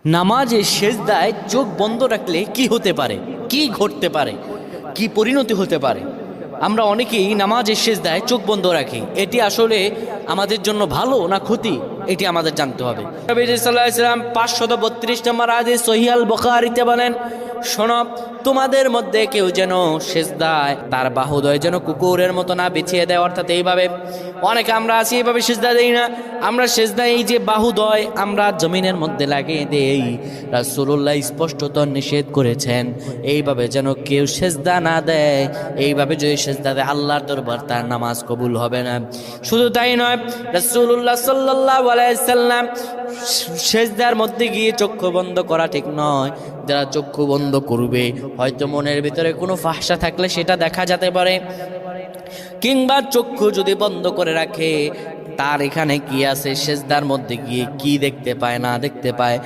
নামাজে সেজদায় চোখ বন্ধ রাখলে কি হতে পারে, কি ঘটতে পারে, কি পরিণতি হতে পারে? আমরা অনেকেই নামাজের সেজদায় চোখ বন্ধ রাখি। এটি আসলে আমাদের জন্য ভালো না ক্ষতি, এটি আমাদের জানতে হবে। নবী সাল্লাল্লাহু আলাইহি ওয়াসাল্লাম 532 নম্বর হাদিস সহিহ আল বুখারীতে বলেন, শোনো, তোমাদের মধ্যে কেউ যেন সেজদায় তার বাহুদয় যেন কুকুরের মতো না বিছিয়ে দেয়। অর্থাৎ এইভাবে অনেকে আমরা আছি, এইভাবে সেজদা দেই না। আমরা সেজদা এই যে বাহুদয় আমরা জমিনের মধ্যে লাগিয়ে দেই, রাসূলুল্লাহ স্পষ্টত নিষেধ করেছেন এইভাবে যেন কেউ সেজদা না দেয়। এইভাবে যদি সেজদা দেয় আল্লাহর দরবার তার নামাজ কবুল হবে না। শুধু তাই নয়, রাসূলুল্লাহ সাল্লাল্লাহু আলাইহি সাল্লাম সেজদার মধ্যে গিয়ে চক্ষু বন্ধ করা ঠিক নয়। যারা চক্ষু বন্ধ করবে, হয়তো মনের ভিতরে কোনো ফাহশা থাকলে সেটা দেখা যেতে পারে, কিংবা চক্ষু যদি বন্ধ করে রাখে তার এখানে কি আছে, সেজদার মধ্যে গিয়ে কি দেখতে পায় না দেখতে পায়,